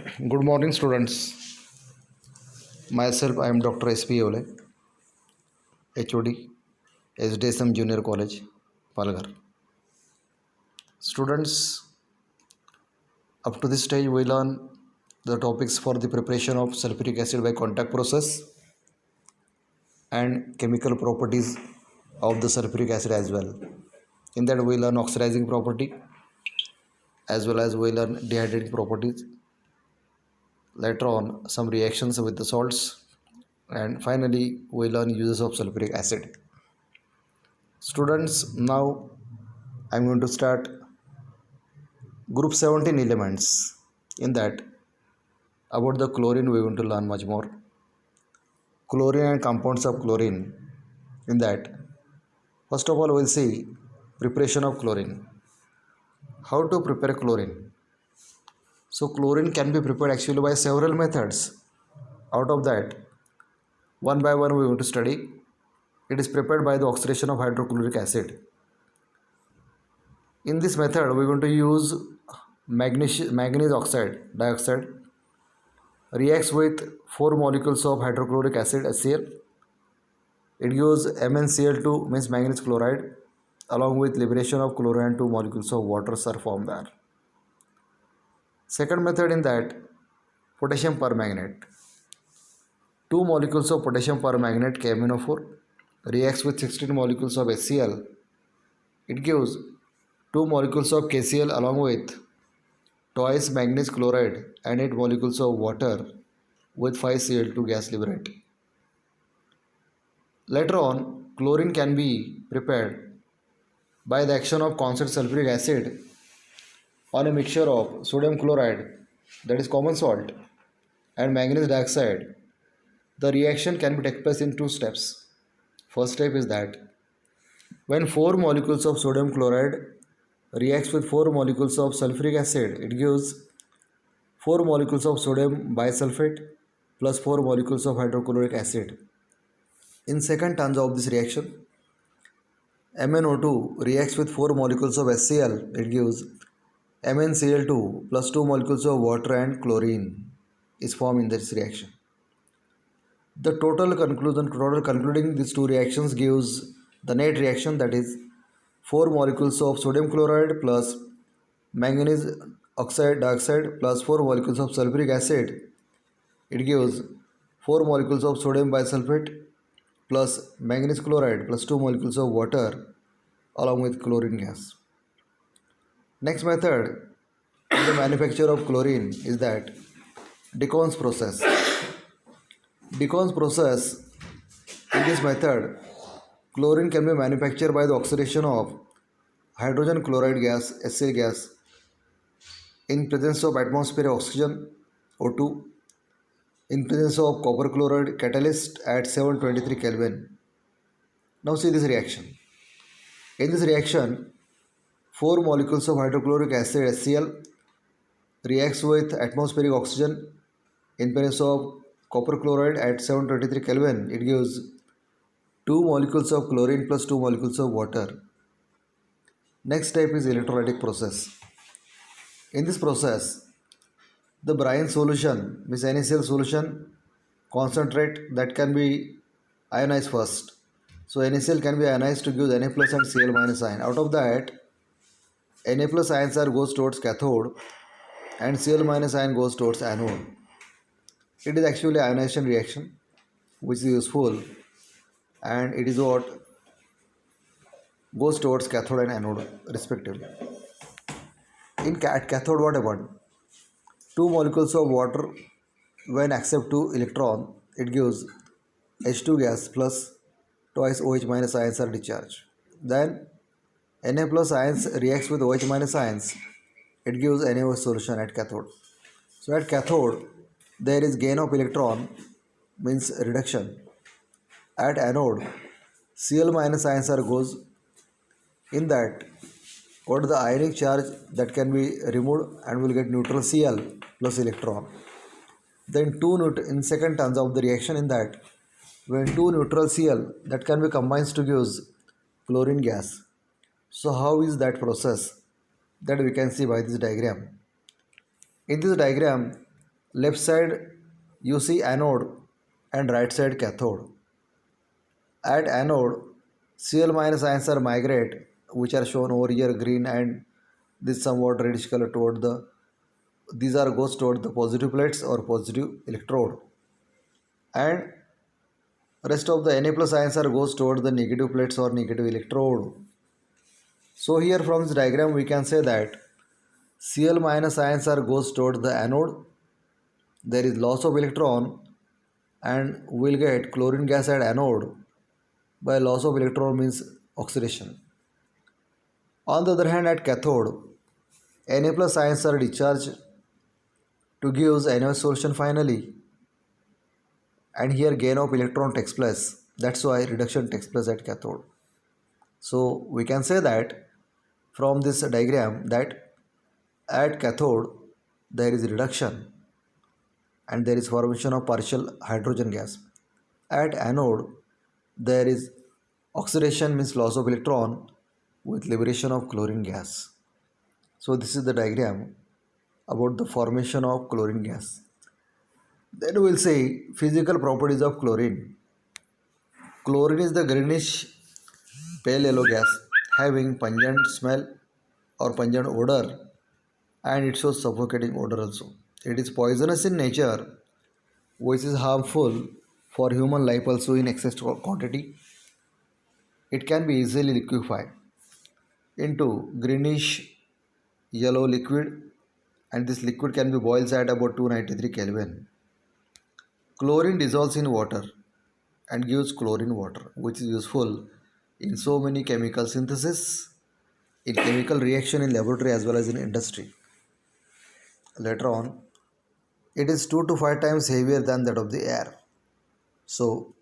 Good morning, students. Myself, I am Dr. S.P. Ole, HOD, SDSM Junior College, Palghar. Students, up to this stage, we learn the topics for the preparation of sulfuric acid by contact process and chemical properties of the sulfuric acid as well. In that, we learn oxidizing property as well as we learn dehydrating properties. Later on, some reactions with the salts, and finally, we learn uses of sulfuric acid. Students, now I'm going to start group 17 elements. In that, about the chlorine, we're going to learn much more. Chlorine and compounds of chlorine. In that, first of all, we'll see preparation of chlorine. How to prepare chlorine? So, chlorine can be prepared actually by several methods. Out of that, one by one, we're going to study. It is prepared by the oxidation of hydrochloric acid. In this method, we're going to use manganese oxide, dioxide, reacts with 4 molecules of hydrochloric acid HCl. It gives MnCl2 means manganese chloride along with liberation of chlorine and 2 molecules of water are formed there. Second method in that, potassium permanganate. 2 molecules of potassium permanganate KMnO4 reacts with 16 molecules of HCl. It gives 2 molecules of KCl along with twice manganese chloride and 8 molecules of water with 5Cl2 gas liberate. Later on, chlorine can be prepared by the action of concentrated sulfuric acid on a mixture of sodium chloride, that is common salt, and manganese dioxide. The reaction can be taken place in 2 steps. First step is that when 4 molecules of sodium chloride reacts with 4 molecules of sulfuric acid, it gives 4 molecules of sodium bisulfate plus 4 molecules of hydrochloric acid. In second stanza of this reaction, MnO2 reacts with 4 molecules of HCl. It gives MnCl2 plus 2 molecules of water and chlorine is formed in this reaction. The total concluding these 2 reactions gives the net reaction, that is 4 molecules of sodium chloride plus manganese oxide dioxide plus 4 molecules of sulfuric acid. It gives 4 molecules of sodium bisulfate plus manganese chloride plus 2 molecules of water along with chlorine gas. Next method in the manufacture of chlorine is that Decaun's process. Decaun's process, in this method, chlorine can be manufactured by the oxidation of hydrogen chloride gas HCl gas in presence of atmospheric oxygen O2 in presence of copper chloride catalyst at 723 Kelvin. Now see this reaction. In this reaction, 4 molecules of hydrochloric acid HCl reacts with atmospheric oxygen in presence of copper chloride at 723 Kelvin. It gives 2 molecules of chlorine plus 2 molecules of water. Next step is electrolytic process. In this process, the brine solution means NaCl solution concentrate that can be ionized first. So NaCl can be ionized to give Na plus and Cl minus ion. Out of that, Na plus ions are goes towards cathode and Cl minus ion goes towards anode. It is actually ionization reaction which is useful, and it is what goes towards cathode and anode respectively. At cathode, what happened? 2 molecules of water when accept 2 electron, it gives H2 gas plus twice OH minus ions are discharged. Then Na plus ions reacts with OH minus ions, it gives NaOH solution at cathode. So at cathode there is gain of electron means reduction. At anode Cl minus ions are goes. In that, what is the ionic charge that can be removed and will get neutral Cl plus electron. Then in second stanza of the reaction, in that when 2 neutral Cl that can be combined to give chlorine gas. So how is that process? That we can see by this diagram. In this diagram, left side you see anode and right side cathode. At anode, Cl minus ions are migrate, which are shown over here green, and this somewhat reddish color toward the, these are goes toward the positive plates or positive electrode, and rest of the Na plus ions are goes toward the negative plates or negative electrode. So here from this diagram we can say that Cl minus ions are goes toward the anode, there is loss of electron, and we'll get chlorine gas at anode by loss of electron means oxidation. On the other hand, at cathode, Na plus ions are discharged to give NaOH solution finally, and here gain of electron takes place. That's why reduction takes place at cathode. So we can say that from this diagram that at cathode there is reduction and there is formation of partial hydrogen gas. At anode there is oxidation means loss of electron with liberation of chlorine gas. So this is the diagram about the formation of chlorine gas. Then we'll say physical properties of chlorine. Chlorine is the greenish pale yellow gas having pungent smell or pungent odor, and it shows suffocating odor also. It is poisonous in nature, which is harmful for human life also in excess quantity. It can be easily liquefied into greenish yellow liquid, and this liquid can be boiled at about 293 Kelvin. Chlorine dissolves in water and gives chlorine water, which is useful in so many chemical synthesis, in chemical reaction in laboratory as well as in industry. Later on, it is 2 to 5 times heavier than that of the air. So,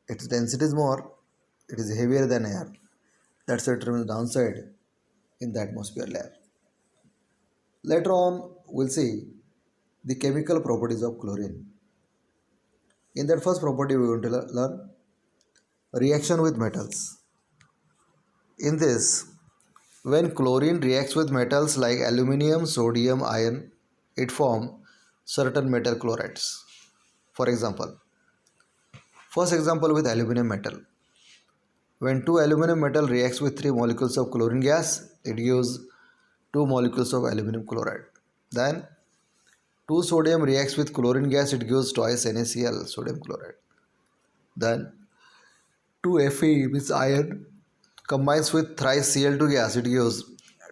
its density is more, it is heavier than air. That's the term downside in the atmosphere layer. Later on, we'll see the chemical properties of chlorine. In that first property, we are going to learn reaction with metals. In this, when chlorine reacts with metals like aluminium, sodium, iron, it forms certain metal chlorides. For example, first example with aluminum metal. When two aluminum metal reacts with 3 molecules of chlorine gas, it gives 2 molecules of aluminum chloride. Then 2 sodium reacts with chlorine gas, it gives twice NaCl, sodium chloride. Then 2 Fe means iron combines with thrice Cl2 gas, it gives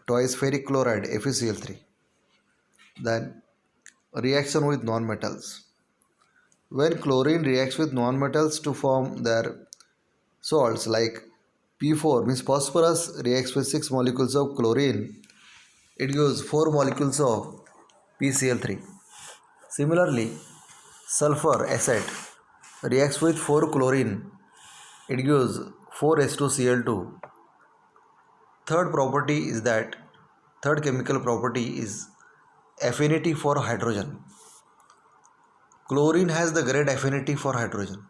twice ferric chloride, FeCl3. Then reaction with nonmetals. When chlorine reacts with nonmetals to form their salts like P4 means phosphorus reacts with 6 molecules of chlorine, it gives 4 molecules of PCl3. Similarly, sulfur acid reacts with 4 chlorine, it gives 4H2Cl2. Third chemical property is affinity for hydrogen. Chlorine has the great affinity for hydrogen.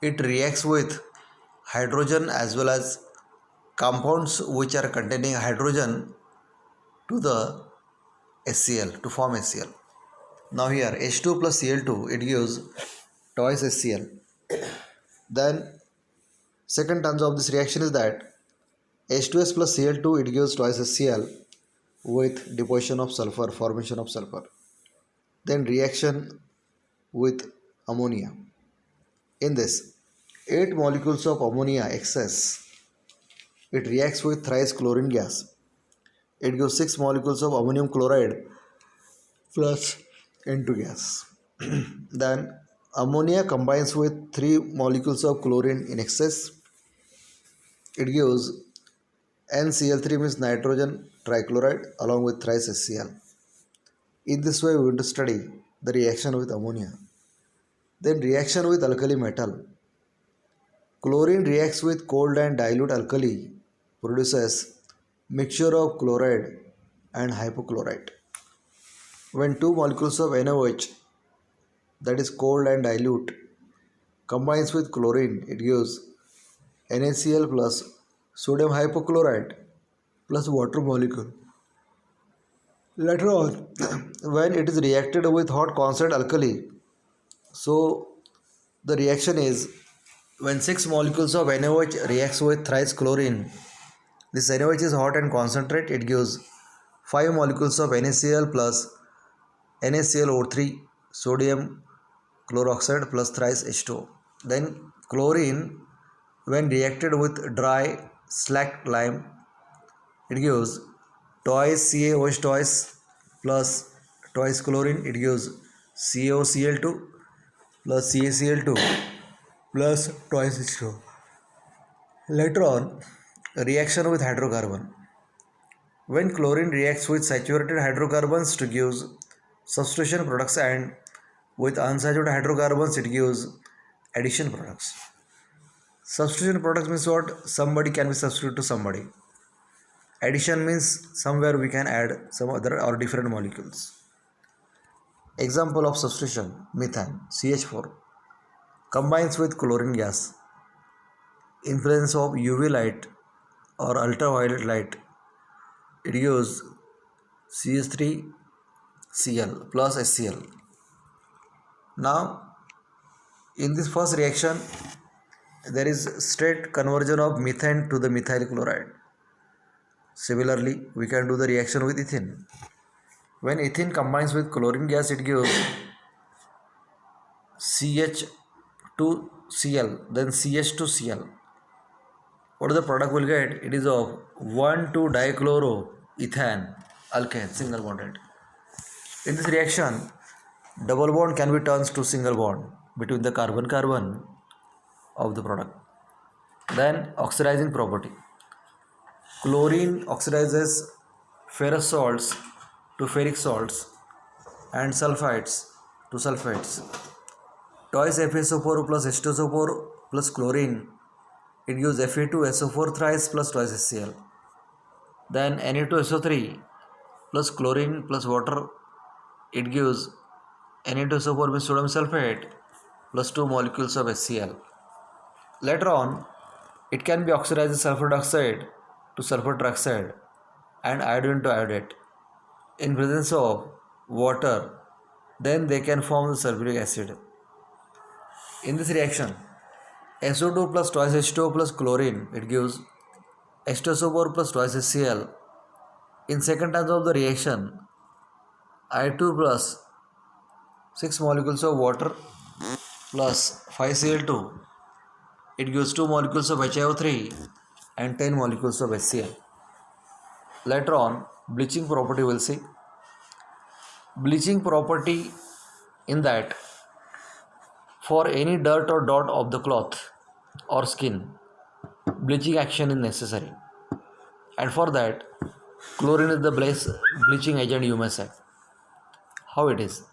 It reacts with hydrogen as well as compounds which are containing hydrogen to the HCl to form HCl. Now here H2 plus Cl2 it gives twice HCl. Then second terms of this reaction is that H2S plus Cl2 it gives twice HCl with deposition of sulfur, formation of sulfur. Then reaction with ammonia. In this 8 molecules of ammonia excess, it reacts with thrice chlorine gas. It gives 6 molecules of ammonium chloride plus N2 gas. Then ammonia combines with 3 molecules of chlorine in excess. It gives NCl3 means nitrogen trichloride along with thrice HCl. In this way we want to study the reaction with ammonia. Then reaction with alkali metal. Chlorine reacts with cold and dilute alkali, produces mixture of chloride and hypochlorite. When 2 molecules of NaOH, that is cold and dilute, combines with chlorine, it gives NaCl plus sodium hypochlorite plus water molecule. Later on, when it is reacted with hot constant alkali, so the reaction is when six molecules of NaOH reacts with thrice chlorine. This NaOH is hot and concentrate. It gives five molecules of NaCl plus NaClO3 sodium chloroxide plus thrice H2O. Then chlorine, when reacted with dry slacked lime, it gives twice CaOH twice plus twice chlorine. It gives CaOCl2 plus CaCl2 plus twice H2O. Later on, reaction with hydrocarbon. When chlorine reacts with saturated hydrocarbons to give substitution products, and with unsaturated hydrocarbons it gives addition products. Substitution products means what? Somebody can be substituted to somebody. Addition means somewhere we can add some other or different molecules. Example of substitution: methane CH4 combines with chlorine gas in presence of UV light or ultraviolet light. It gives CH3Cl plus HCl. Now, in this first reaction, there is straight conversion of methane to the methyl chloride. Similarly, we can do the reaction with ethene. When ethene combines with chlorine gas, it gives CH2Cl, then CH2Cl. What is the product will get? It is of 1,2-dichloroethane alkane, single bonded. In this reaction, double bond can be turned to single bond between the carbon-carbon of the product. Then oxidizing property. Chlorine oxidizes ferrous salts to ferric salts and sulfides to sulfates. Twice FeSO4 plus H2SO4 plus chlorine, it gives Fe2SO4 thrice plus twice HCl. Then Na2SO3 plus chlorine plus water, it gives Na2SO4 means sodium sulfate plus 2 molecules of HCl. Later on, it can be oxidized sulfur dioxide to sulfur trioxide and iodine to iodate in presence of water. Then they can form the sulfuric acid. In this reaction, SO2 plus twice H2O plus chlorine, it gives H2SO4 plus twice HCl. In second terms of the reaction, I2 plus 6 molecules of water plus 5Cl2, it gives 2 molecules of HiO3 and 10 molecules of HCl. Later on, bleaching property will see. Bleaching property in that for any dirt or dot of the cloth or skin, bleaching action is necessary. And for that, chlorine is the bleaching agent, you may say. How it is?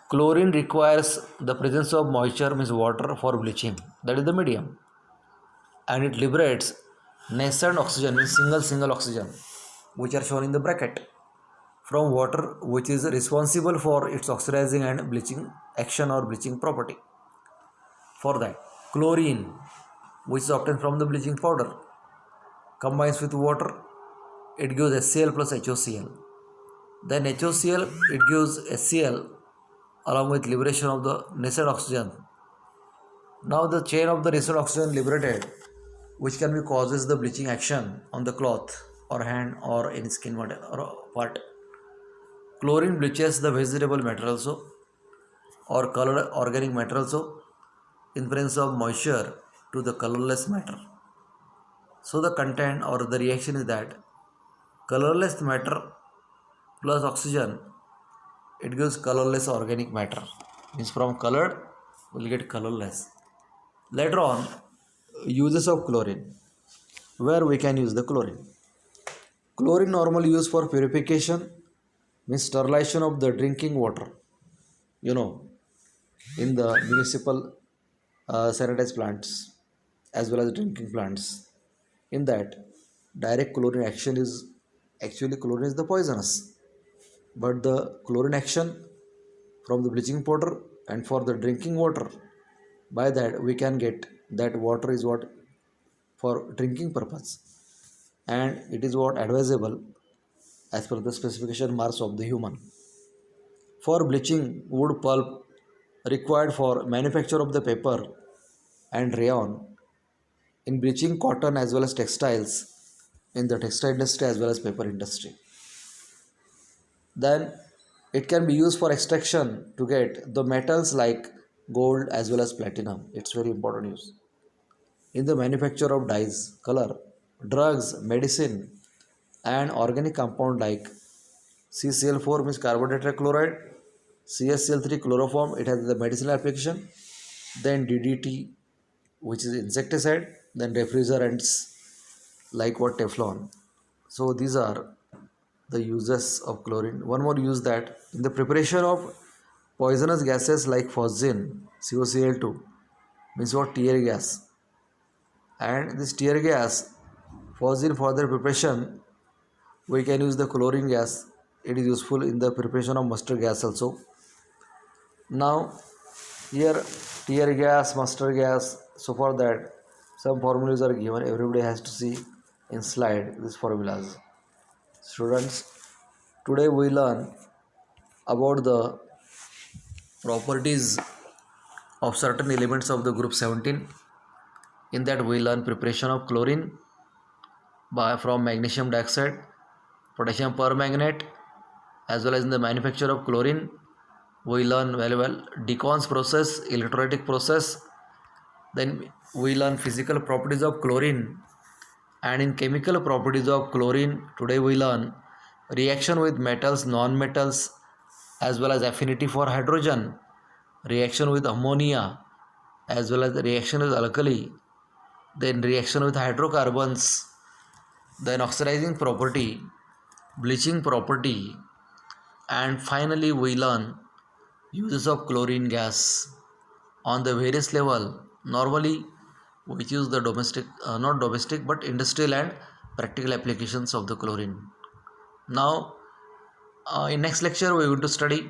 Chlorine requires the presence of moisture, means water, for bleaching. That is the medium. And it liberates nascent oxygen, means single oxygen, which are shown in the bracket, from water, which is responsible for its oxidizing and bleaching action or bleaching property. For that, chlorine, which is obtained from the bleaching powder, combines with water, it gives HCl plus HOCl. Then HOCl, it gives HCl along with liberation of the nascent oxygen. Now the chain of the nascent oxygen liberated, which can be causes the bleaching action on the cloth or hand or any skin part. Chlorine bleaches the vegetable matter also or colored organic matter also in presence of moisture to the colorless matter. So the content or the reaction is that colorless matter plus oxygen, it gives colorless organic matter. Means from colored we'll get colorless. Later on, uses of chlorine. Where we can use the chlorine? Chlorine normally used for purification, means sterilization of the drinking water. You know, in the municipal sanitized plants as well as drinking plants. In that, direct chlorine action is actually chlorine is the poisonous, but the chlorine action from the bleaching powder and for the drinking water, by that we can get that water is what for drinking purpose, and it is what advisable as per the specification marks of the human. For bleaching wood pulp required for manufacture of the paper and rayon, in bleaching cotton as well as textiles, in the textile industry as well as paper industry. Then it can be used for extraction to get the metals like gold as well as platinum. It's very important use. In the manufacture of dyes, color, drugs, medicine, and organic compound like CCl4 means carbon tetrachloride, CSCl3 chloroform, it has the medicinal application, then DDT, which is insecticide, then refrigerants like what Teflon. So these are the uses of chlorine. One more use, that in the preparation of poisonous gases like phosgene, COCl2 means what, tear gas, and this tear gas, phosgene, for the preparation we can use the chlorine gas. It is useful in the preparation of mustard gas also. Now here tear gas, mustard gas, so for that some formulas are given. Everybody has to see in slide these formulas. Students, today we learn about the properties of certain elements of the group 17. In that we learn preparation of chlorine from magnesium dioxide, potassium permanganate, as well as in the manufacture of chlorine we learn very well Deacons process, electrolytic process. Then we learn physical properties of chlorine, and in chemical properties of chlorine today we learn reaction with metals, non-metals, as well as affinity for hydrogen, reaction with ammonia, as well as the reaction with alkali, then reaction with hydrocarbons, then oxidizing property, bleaching property, and finally we learn uses of chlorine gas on the various level. Normally we use the domestic, not domestic but industrial and practical applications of the chlorine. Now in next lecture we are going to study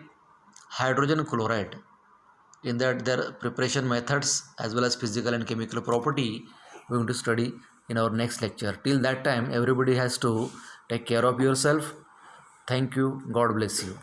hydrogen chloride. In that their preparation methods as well as physical and chemical property we are going to study in our next lecture. Till that time everybody has to take care of yourself. Thank you. God bless you.